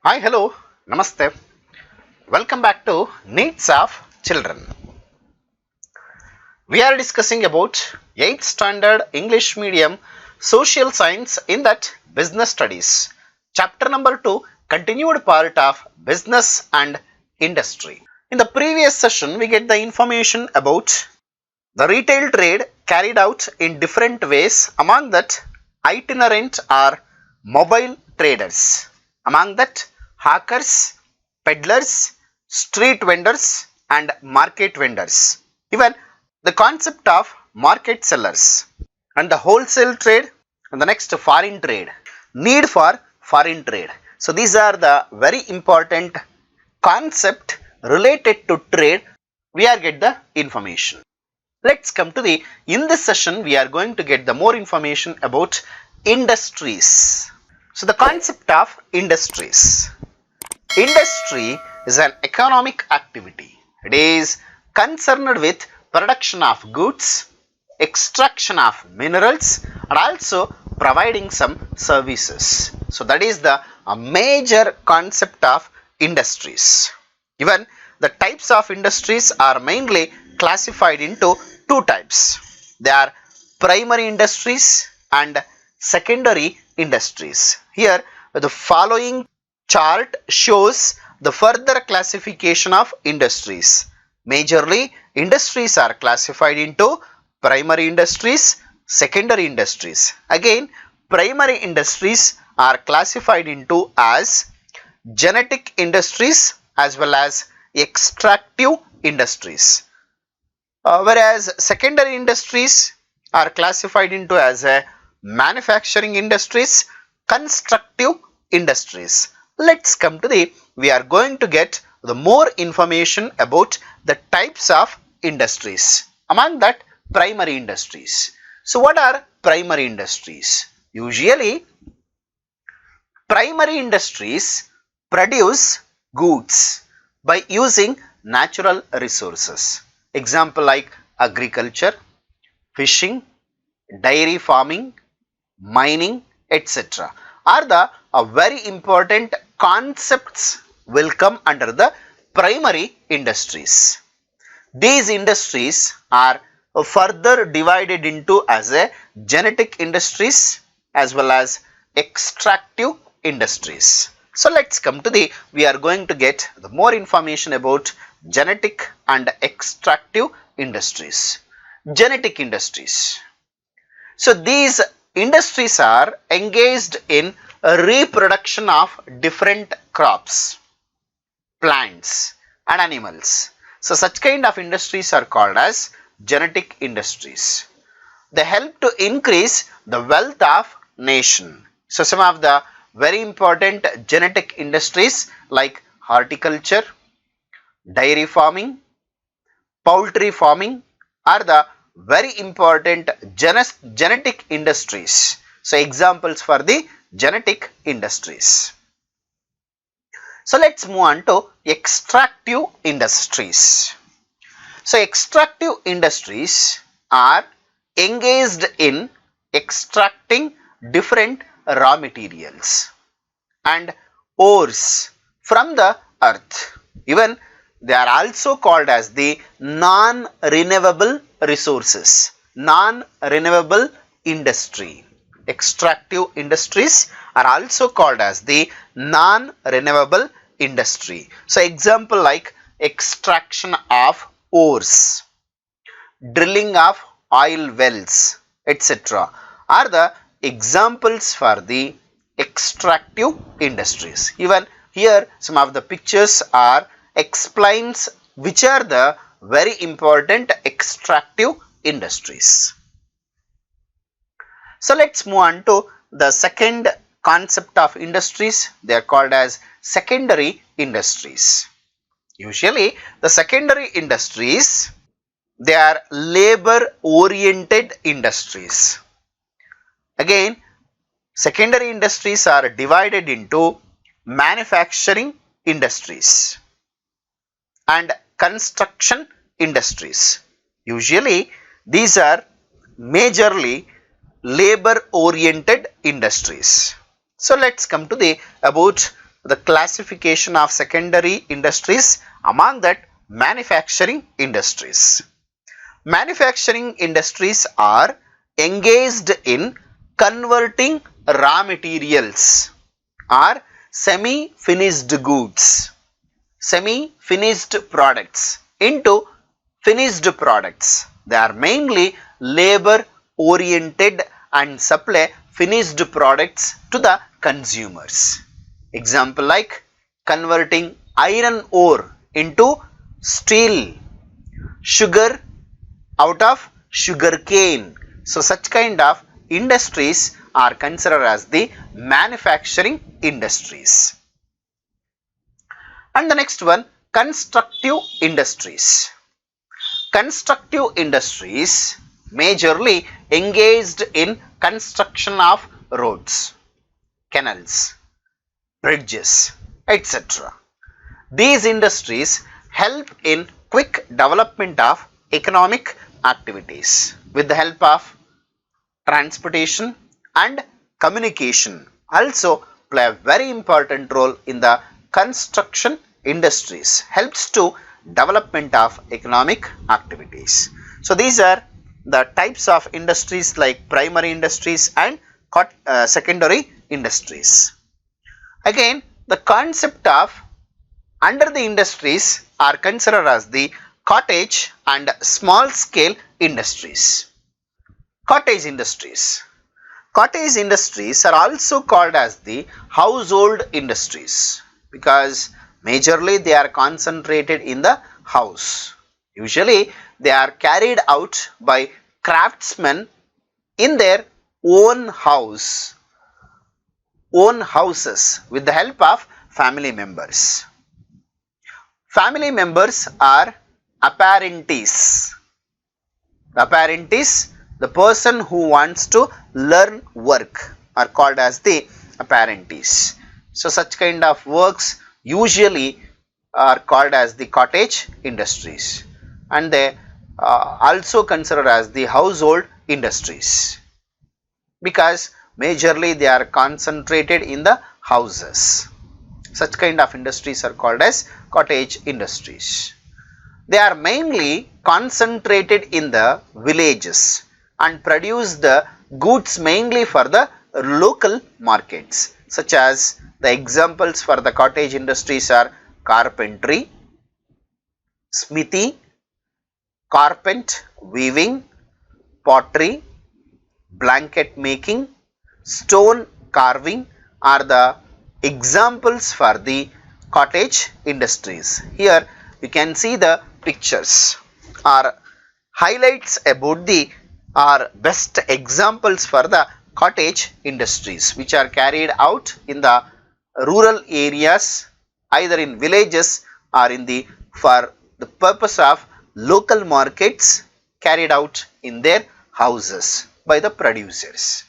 Hi, hello, namaste. Welcome back to Needs of Children. We are discussing about 8th standard English medium social science in that business studies. Chapter number 2, continued part of business and industry. In the previous session, we get the information about the retail trade carried out in different ways, among that itinerant or mobile traders, among that hawkers, peddlers, street vendors and market vendors, even the concept of market sellers and the wholesale trade and the next foreign trade, need for foreign trade. So these are the very important concept related to trade. We are get the information. Let's come to in this session we are going to get the more information about industries. So the concept of industries. Industry is an economic activity. It is concerned with production of goods, extraction of minerals and also providing some services. So that is the major concept of industries. Even the types of industries are mainly classified into two types. They are primary industries and secondary industries. Here the following chart shows the further classification of industries. Majorly industries are classified into primary industries, secondary industries. Again, primary industries are classified into as genetic industries as well as extractive industries. Whereas secondary industries are classified into as a manufacturing industries, constructive industries. Let's come to we are going to get the more information about the types of industries. Among that, primary industries. So what are primary industries? Usually primary industries produce goods by using natural resources. Example like agriculture, fishing, dairy farming, mining, etc. are the very important concepts will come under the primary industries. These industries are further divided into as a genetic industries as well as extractive industries. So let's come to we are going to get the more information about genetic and extractive industries. Genetic industries. So these industries are engaged in a reproduction of different crops, plants and animals. So such kind of industries are called as genetic industries. They help to increase the wealth of nation. So some of the very important genetic industries like horticulture, dairy farming, poultry farming are the very important genetic industries. So examples for the genetic industries. So let's move on to extractive industries. So extractive industries are engaged in extracting different raw materials and ores from the earth. Even they are also called as the non-renewable resources, non-renewable industry. Extractive industries are also called as the non-renewable industry. So example like extraction of ores, drilling of oil wells, etc. are the examples for the extractive industries. Even here some of the pictures are explains which are the very important extractive industries. So let's move on to the second concept of industries. They are called as secondary industries. Usually the secondary industries, they are labor oriented industries. Again, secondary industries are divided into manufacturing industries and construction industries. Usually these are majorly labor oriented industries. So let's come to about the classification of secondary industries, among that manufacturing industries. Manufacturing industries are engaged in converting raw materials or semi-finished goods, semi-finished products into finished products. They are mainly labor oriented and supply finished products to the consumers. Example like converting iron ore into steel, sugar out of sugar cane. So such kind of industries are considered as the manufacturing industries. And the next one, constructive industries. Constructive industries majorly engaged in construction of roads, canals, bridges, etc. These industries help in quick development of economic activities with the help of transportation and communication. Also play a very important role in the construction industries, helps to development of economic activities. So these are the types of industries like primary industries and secondary industries. Again, the concept of under the industries are considered as the cottage and small scale industries. Cottage industries. Cottage industries are also called as the household industries because majorly they are concentrated in the house. Usually they are carried out by craftsmen in their own houses with the help of family members. Family members are apprentices. Apprentice, the person who wants to learn work, are called as the apprentice. So such kind of works usually are called as the cottage industries, and they also considered as the household industries because majorly they are concentrated in the houses. Such kind of industries are called as cottage industries. They are mainly concentrated in the villages and produce the goods mainly for the local markets, such as the examples for the cottage industries are carpentry, smithy, carpent weaving, pottery, blanket making, stone carving are the examples for the cottage industries. Here you can see the pictures are highlights about the best examples for the cottage industries which are carried out in the rural areas, either in villages or in the for the purpose of local markets, carried out in their houses by the producers.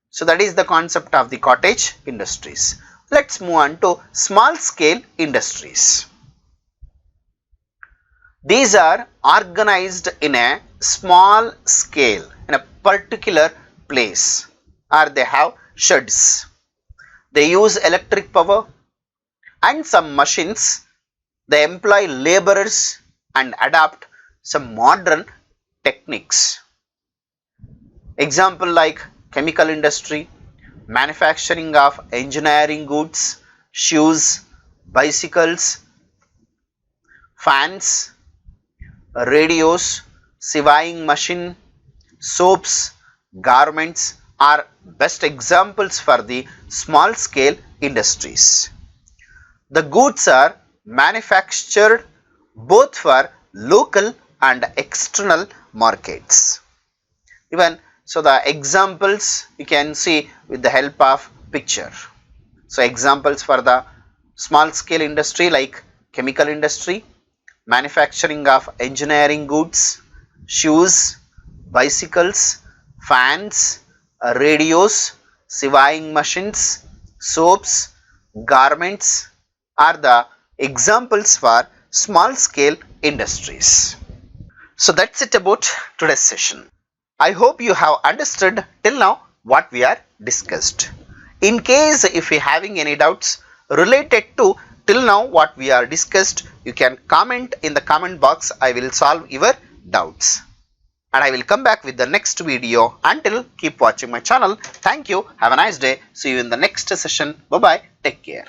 So that is the concept of the cottage industries. Let's move on to small scale industries. These are organized in a small scale in a particular place, or they have sheds. They use electric power and some machines. They employ laborers and adapt some modern techniques. Example like chemical industry, manufacturing of engineering goods, shoes, bicycles, fans, radios, sewing machine, soaps, garments are best examples for the small scale industries. The goods are manufactured both for local and external markets. Even so, the examples you can see with the help of picture. So examples for the small scale industry like chemical industry, manufacturing of engineering goods, shoes, bicycles, fans, radios, sewing machines, soaps, garments are the examples for small scale industries. So that's it about today's session. I hope you have understood till now what we are discussed. In case if you having any doubts related to till now what we are discussed, you can comment in the comment box. I will solve your doubts. And I will come back with the next video. Until, keep watching my channel. Thank you. Have a nice day. See you in the next session. Bye bye. Take care.